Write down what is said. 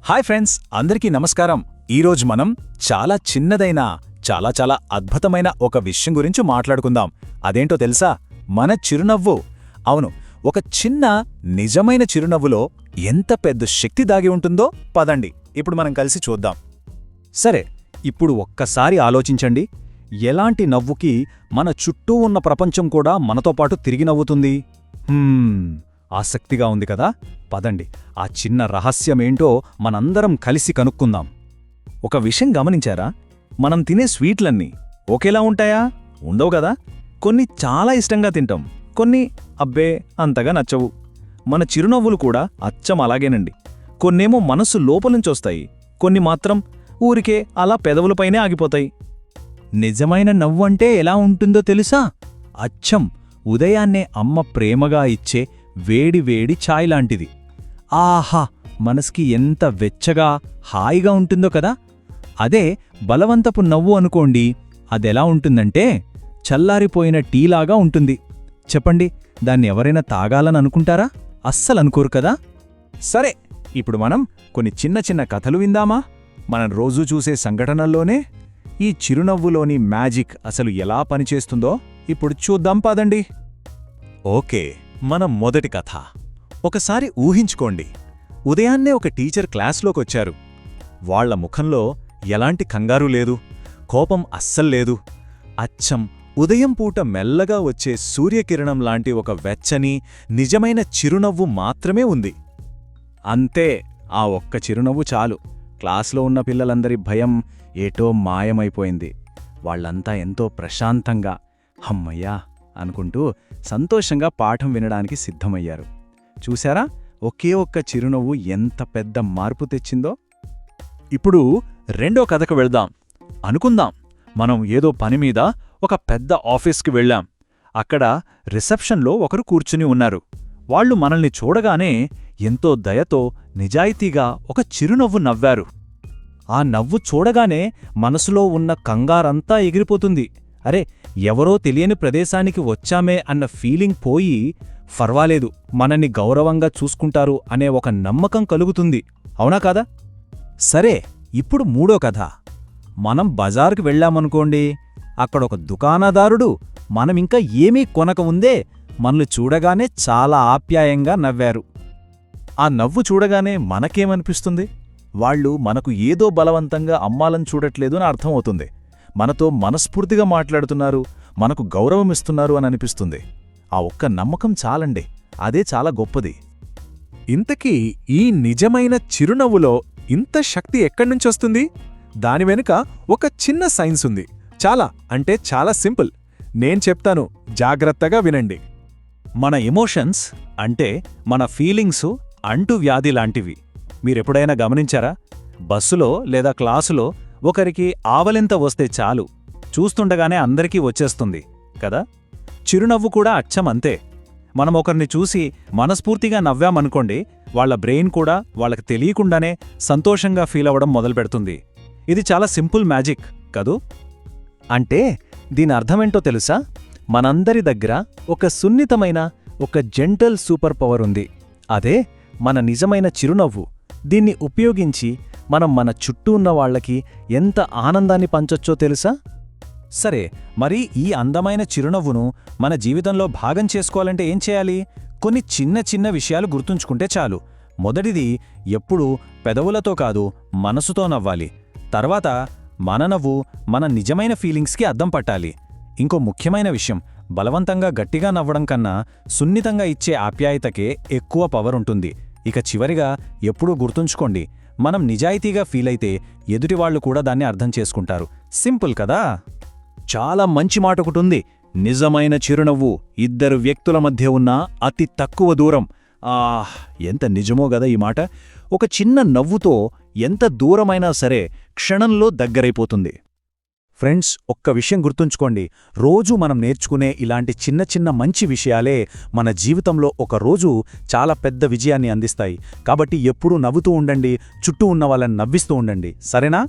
Hi friends, అందరికీ నమస్కారం. ఈరోజు మనం చాలా చిన్నదైన చాలా అద్భుతమైన ఒక విషయం గురించి మాట్లాడుకుందాం. అదేంటో తెలుసా? మన చిరునవ్వు. అవును, ఒక చిన్న నిజమైన చిరునవ్వులో ఎంత పెద్ద శక్తి దాగి ఉంటుందో పదండి ఇప్పుడు మనం కలిసి చూద్దాం. సరే, ఇప్పుడు ఒక్కసారి ఆలోచించండి. ఎలాంటి నవ్వుకి మన చుట్టూ ఉన్న ప్రపంచం కూడా మనతో పాటు తిరిగి నవ్వుతుంది? ఆసక్తిగా ఉంది కదా? పదండి, ఆ చిన్న రహస్యమేంటో మనందరం కలిసి కనుక్కుందాం. ఒక విషయం గమనించారా? మనం తినే స్వీట్లన్నీ ఒకేలా ఉంటాయా? ఉండవు కదా. కొన్ని చాలా ఇష్టంగా తింటాం, కొన్ని అబ్బే అంతగా నచ్చవు. మన చిరునవ్వులు కూడా అచ్చం అలాగేనండి. కొన్నేమో మనసు లోపలుంచొస్తాయి, కొన్ని మాత్రం ఊరికే అలా పెదవులపైనే ఆగిపోతాయి. నిజమైన నవ్వు అంటే ఎలా ఉంటుందో తెలుసా? అచ్చం ఉదయాన్నే అమ్మ ప్రేమగా ఇచ్చే వేడి ఛాయ్ లాంటిది. ఆహా, మనసుకి ఎంత వెచ్చగా హాయిగా ఉంటుందో కదా. అదే బలవంతపు నవ్వు అనుకోండి, అదెలా ఉంటుందంటే చల్లారిపోయిన టీలాగా ఉంటుంది. చెప్పండి, దాన్ని ఎవరైనా తాగాలని అనుకుంటారా? అస్సలనుకోరు కదా. సరే, ఇప్పుడు మనం కొన్ని చిన్న కథలు విందామా? మనం రోజూ చూసే సంఘటనల్లోనే ఈ చిరునవ్వులోని మ్యాజిక్ అసలు ఎలా పనిచేస్తుందో ఇప్పుడు చూద్దాం పదండి. ఓకే, మన మొదటి కథ. ఒకసారి ఊహించుకోండి, ఉదయాన్నే ఒక టీచర్ క్లాస్లోకొచ్చారు. వాళ్ల ముఖంలో ఎలాంటి కంగారు లేదు, కోపం అస్సల్లేదు. అచ్చం ఉదయం పూట మెల్లగా వచ్చే సూర్యకిరణం లాంటి ఒక వెచ్చని నిజమైన చిరునవ్వు మాత్రమే ఉంది. అంతే, ఆ ఒక్క చిరునవ్వు చాలు. క్లాస్లో ఉన్న పిల్లలందరి భయం ఏటో మాయమైపోయింది. వాళ్లంతా ఎంతో ప్రశాంతంగా హమ్మయ్యా అనుకుంటూ సంతోషంగా పాఠం వినడానికి సిద్ధమయ్యారు. చూశారా, ఒకే ఒక్క చిరునవ్వు ఎంత పెద్ద మార్పు తెచ్చిందో? ఇప్పుడు రెండో కథకు వెళ్దాం. అనుకుందాం, మనం ఏదో పనిమీద ఒక పెద్ద ఆఫీస్కి వెళ్ళాం. అక్కడ రిసెప్షన్లో ఒకరు కూర్చుని ఉన్నారు. వాళ్లు మనల్ని చూడగానే ఎంతో దయతో నిజాయితీగా ఒక చిరునవ్వు నవ్వారు. ఆ నవ్వు చూడగానే మనసులో ఉన్న కంగారంతా ఎగిరిపోతుంది. అరే, ఎవరో తెలియని ప్రదేశానికి వచ్చామే అన్న ఫీలింగ్ పోయి, ఫర్వాలేదు, మనల్ని గౌరవంగా చూసుకుంటారు అనే ఒక నమ్మకం కలుగుతుంది. అవునా కాదా? సరే, ఇప్పుడు మూడో కథ. మనం బజారుకి వెళ్ళామనుకోండి. అక్కడొక దుకాణదారుడు మనమింకా ఏమీ కొనక ఉందే మనల్ని చూడగానే చాలా ఆప్యాయంగా నవ్వారు. ఆ నవ్వు చూడగానే మనకేమనిపిస్తుంది? వాళ్లు మనకు ఏదో బలవంతంగా అమ్మాలని చూడట్లేదు అని అర్థమవుతుంది. మనతో మనస్ఫూర్తిగా మాట్లాడుతున్నారు, మనకు గౌరవమిస్తున్నారు అని అనిపిస్తుంది. ఆ ఒక్క నమ్మకం చాలండి, అదే చాలా గొప్పది. ఇంతకీ ఈ నిజమైన చిరునవ్వులో ఇంత శక్తి ఎక్కడ్నుంచొస్తుంది? దాని వెనుక ఒక చిన్న సైన్స్ ఉంది. చాలా సింపుల్. నేను చెప్తాను, జాగ్రత్తగా వినండి. మన ఎమోషన్స్ అంటే మన ఫీలింగ్సు అంటువ్యాధి లాంటివి. మీరెప్పుడైనా గమనించారా? బస్సులో లేదా క్లాసులో ఒకరికి ఆవలింత వస్తే చాలు, చూస్తుండగానే అందరికీ వచ్చేస్తుంది కదా. చిరునవ్వు కూడా అచ్చం అంతే. మనం ఒకరిని చూసి మనస్ఫూర్తిగా నవ్వామనుకోండి, వాళ్ల బ్రెయిన్ కూడా వాళ్ళకి తెలియకుండానే సంతోషంగా ఫీల్ అవ్వడం మొదలుపెడుతుంది. ఇది చాలా సింపుల్ మ్యాజిక్ కదూ. అంటే దీని అర్థమేంటో తెలుసా? మనందరి దగ్గర ఒక సున్నితమైన, ఒక జెంటల్ సూపర్ పవర్ ఉంది. అదే మన నిజమైన చిరునవ్వు. దీన్ని ఉపయోగించి మనం మన చుట్టూ ఉన్న వాళ్లకి ఎంత ఆనందాన్ని పంచొచ్చో తెలుసా? సరే, మరి ఈ అందమైన చిరునవ్వును మన జీవితంలో భాగం చేసుకోవాలంటే ఏం చేయాలి? కొన్ని చిన్న విషయాలు గుర్తుంచుకుంటే చాలు. మొదటిది, ఎప్పుడూ పెదవులతో కాదు, మనసుతో నవ్వాలి. తర్వాత మన నవ్వు మన నిజమైన ఫీలింగ్స్కి అద్దం పట్టాలి. ఇంకో ముఖ్యమైన విషయం, బలవంతంగా గట్టిగా నవ్వడం కన్నా సున్నితంగా ఇచ్చే ఆప్యాయతకే ఎక్కువ పవర్ ఉంటుంది. ఇక చివరిగా, ఎప్పుడూ గుర్తుంచుకోండి, మనం నిజాయితీగా ఫీలైతే ఎదుటివాళ్లు కూడా దాన్ని అర్థం చేసుకుంటారు. సింపుల్ కదా. చాలా మంచి మాట ఒకటుంది, నిజమైన చిరునవ్వు ఇద్దరు వ్యక్తుల మధ్య ఉన్న అతి తక్కువ దూరం. ఎంత నిజమో గదా ఈ మాట. ఒక చిన్న నవ్వుతో ఎంత దూరమైనా సరే క్షణంలో దగ్గరైపోతుంది. ఫ్రెండ్స్, ఒక్క విషయం గుర్తుంచుకోండి, రోజూ మనం నేర్చుకునే ఇలాంటి చిన్న మంచి విషయాలే మన జీవితంలో ఒకరోజు చాలా పెద్ద విజయాన్ని అందిస్తాయి. కాబట్టి ఎప్పుడూ నవ్వుతూ ఉండండి, చుట్టూ ఉన్న వాళ్ళని నవ్విస్తూ ఉండండి. సరేనా?